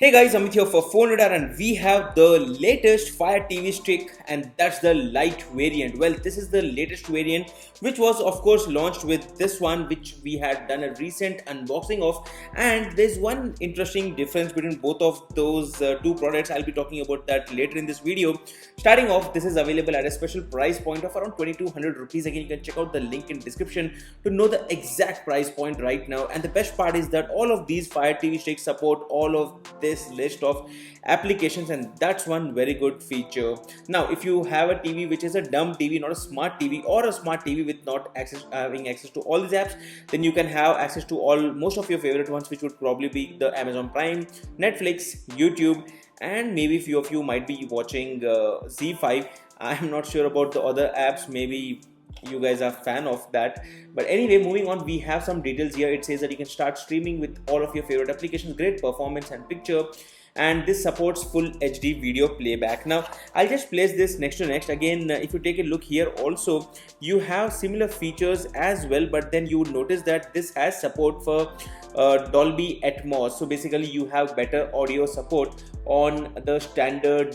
Hey guys, Amit here for Phone Radar, and we have the latest Fire TV stick, and that's the Lite variant. Well, this is the latest variant, which was of course launched with this one, which we had done a recent unboxing of. And there's one interesting difference between both of those two products. I'll be talking about that later in this video. Starting off, this is available at a special price point of around 2200 rupees. Again, you can check out the link in description to know the exact price point right now. And the best part is that all of these Fire TV sticks support all of this list of applications, and that's one very good feature. Now, if you have a TV which is a dumb TV, not a smart TV, or a smart TV with not having access to all these apps, then you can have access to most of your favorite ones, which would probably be the Amazon Prime, Netflix, YouTube, and maybe few of you might be watching Z5. I'm not sure about the other apps. Maybe you guys are fan of that, but anyway, moving on, we have some details here. It says that you can start streaming with all of your favorite applications, great performance and picture, and this supports full HD video playback. Now I'll just place this next to next. Again, if you take a look here, also you have similar features as well, but then you would notice that this has support for Dolby Atmos. So basically you have better audio support on the standard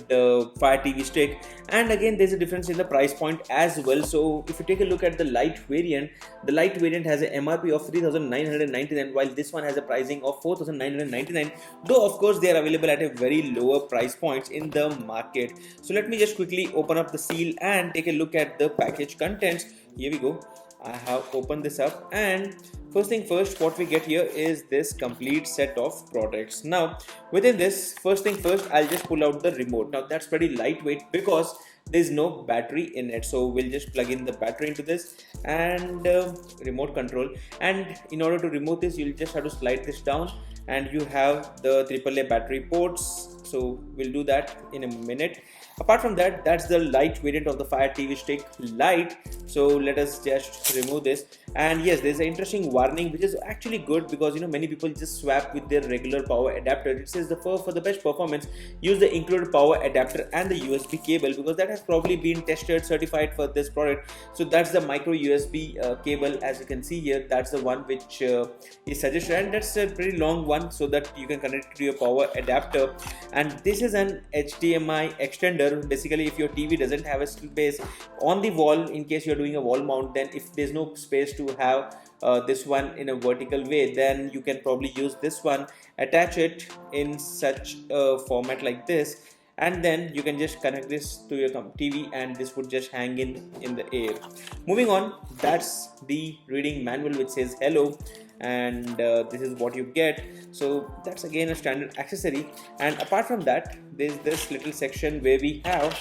Fire TV stick, and again there's a difference in the price point as well. So if you take a look at the Lite variant, the Lite variant has an MRP of 3999, while this one has a pricing of 4999, though of course they are available at a very lower price points in the market. So let me just quickly open up the seal and take a look at the package contents. Here we go. I have opened this up, and first thing first, what we get here is this complete set of products. Now within this, first thing first, I'll just pull out the remote. Now that's pretty lightweight because there's no battery in it, so we'll just plug in the battery into this and remote control. And in order to remove this, you'll just have to slide this down, and you have the AAA battery ports. So we'll do that in a minute. Apart from that, that's the Lite variant of the Fire TV stick Lite. So let us just remove this. And yes, there's an interesting warning which is actually good, because many people just swap with their regular power adapter. It says for the best performance, use the included power adapter and the USB cable, because that has probably been tested, certified for this product. So that's the micro USB cable, as you can see here. That's the one which is suggested, and that's a pretty long one, so that you can connect it to your power adapter. And this is an HDMI extender. Basically, if your TV doesn't have a space on the wall, in case you're doing a wall mount, then if there's no space to have this one in a vertical way, then you can probably use this one, attach it in such a format like this, and then you can just connect this to your TV, and this would just hang in the air. Moving on, that's the reading manual which says hello, and this is what you get. So that's again a standard accessory. And apart from that, there's this little section where we have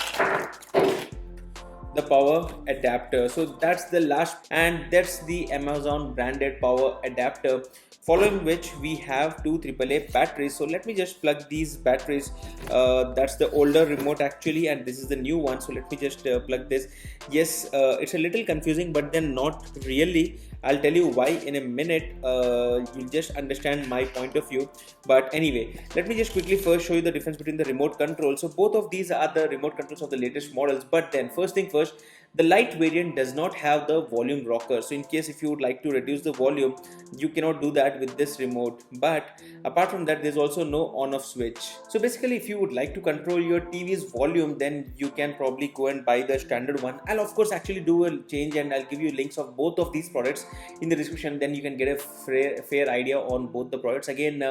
the power adapter. So that's the last, and that's the Amazon branded power adapter, following which we have two AAA batteries. So let me just plug these batteries. That's the older remote actually, and this is the new one. So let me just plug this. Yes, it's a little confusing, but then not really. I'll tell you why in a minute. You'll just understand my point of view. But anyway, let me just quickly first show you the difference between the remote control. So both of these are the remote controls of the latest models, but then first thing first, the Lite variant does not have the volume rocker. So in case if you would like to reduce the volume, you cannot do that with this remote. But apart from that, there's also no on-off switch. So basically, if you would like to control your TV's volume, then you can probably go and buy the standard one. I'll of course actually do a change, and I'll give you links of both of these products in the description. Then you can get a fair idea on both the products. Again,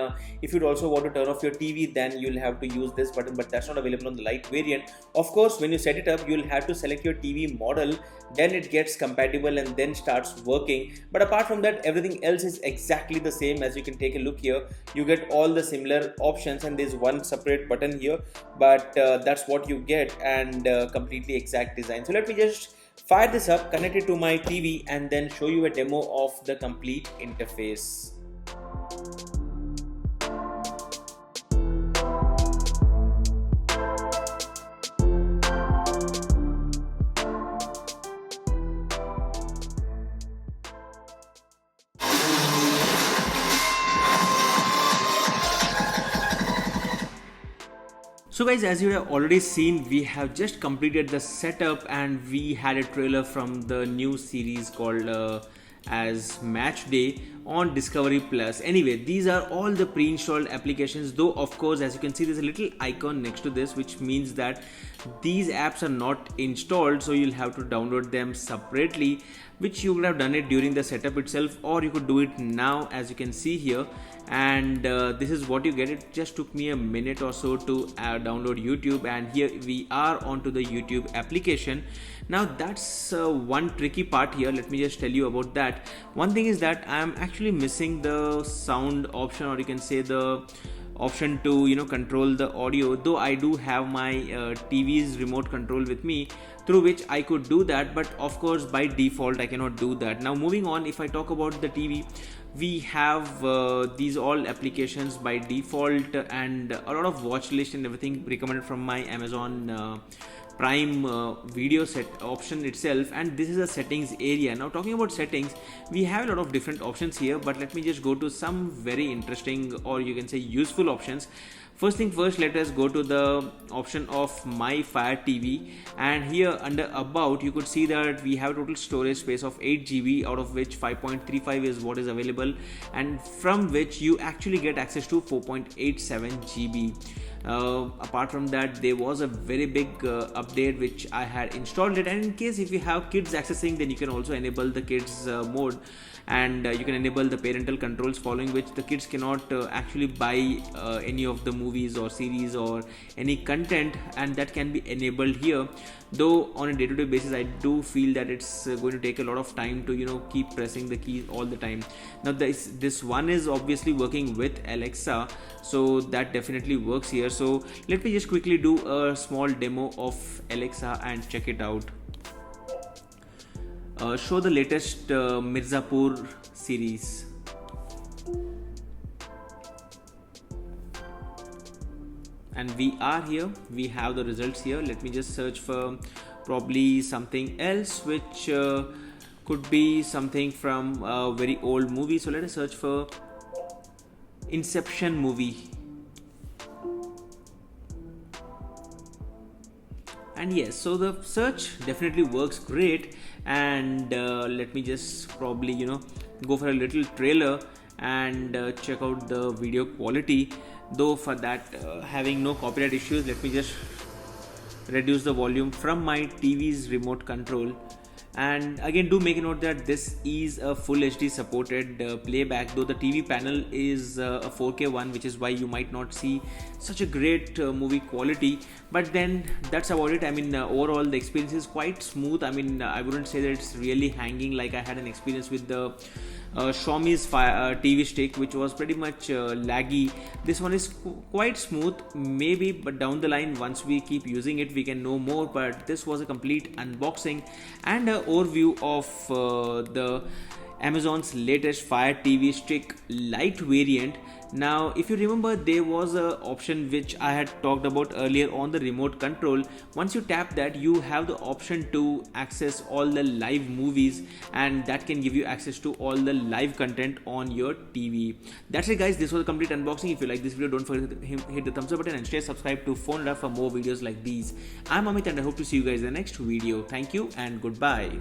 if you'd also want to turn off your TV, then you'll have to use this button, but that's not available on the Lite variant. Of course, when you set it up, you'll have to select your TV model, then it gets compatible and then starts working. But apart from that, everything else is exactly the same. As you can take a look here, you get all the similar options, and there's one separate button here, but that's what you get, and completely exact design. So let me just fire this up, connect it to my TV, and then show you a demo of the complete interface. So guys, as you have already seen, we have just completed the setup, and we had a trailer from the new series called as Match Day, on Discovery Plus. Anyway, these are all the pre-installed applications, though of course as you can see there's a little icon next to this, which means that these apps are not installed, so you'll have to download them separately, which you would have done it during the setup itself, or you could do it now, as you can see here. And this is what you get. It just took me a minute or so to download YouTube, and here we are onto the YouTube application. Now that's one tricky part here. Let me just tell you about that. One thing is that I'm actually missing the sound option, or you can say the option to control the audio, though I do have my TV's remote control with me, through which I could do that, but of course by default I cannot do that. Now moving on, if I talk about the TV, we have these all applications by default, and a lot of watch list and everything recommended from my Amazon Prime video set option itself. And this is a settings area. Now talking about settings, we have a lot of different options here, but let me just go to some very interesting, or you can say useful options. First thing first, let us go to the option of My Fire TV, and here under About you could see that we have total storage space of 8 GB, out of which 5.35 is what is available, and from which you actually get access to 4.87 GB. Apart from that, there was a very big update which I had installed it, and in case if you have kids accessing, then you can also enable the kids mode, and you can enable the parental controls, following which the kids cannot actually buy any of the movies or series or any content, and that can be enabled here. Though on a day-to-day basis I do feel that it's going to take a lot of time to keep pressing the key all the time. Now this one is obviously working with Alexa, so that definitely works here. So let me just quickly do a small demo of Alexa and check it out. Show the latest Mirzapur series. And we are here, we have the results here. Let me just search for probably something else, which could be something from a very old movie. So let us search for Inception movie. And yes, so the search definitely works great. And let me just probably go for a little trailer and check out the video quality. Though for that, having no copyright issues, let me just reduce the volume from my TV's remote control. And again, do make a note that this is a full HD supported playback, though the TV panel is a 4K one, which is why you might not see such a great movie quality. But then that's about it. I mean, overall the experience is quite smooth. I mean, I wouldn't say that it's really hanging like I had an experience with the Xiaomi's TV stick, which was pretty much laggy. This one is quite smooth, maybe, but down the line, once we keep using it, we can know more. But this was a complete unboxing and an overview of the Amazon's latest Fire TV Stick Lite variant. Now, if you remember, there was an option which I had talked about earlier on the remote control. Once you tap that, you have the option to access all the live movies, and that can give you access to all the live content on your TV. That's it, guys. This was a complete unboxing. If you like this video, don't forget to hit the thumbs up button and stay subscribed to Phone Radar for more videos like these. I'm Amit, and I hope to see you guys in the next video. Thank you and goodbye.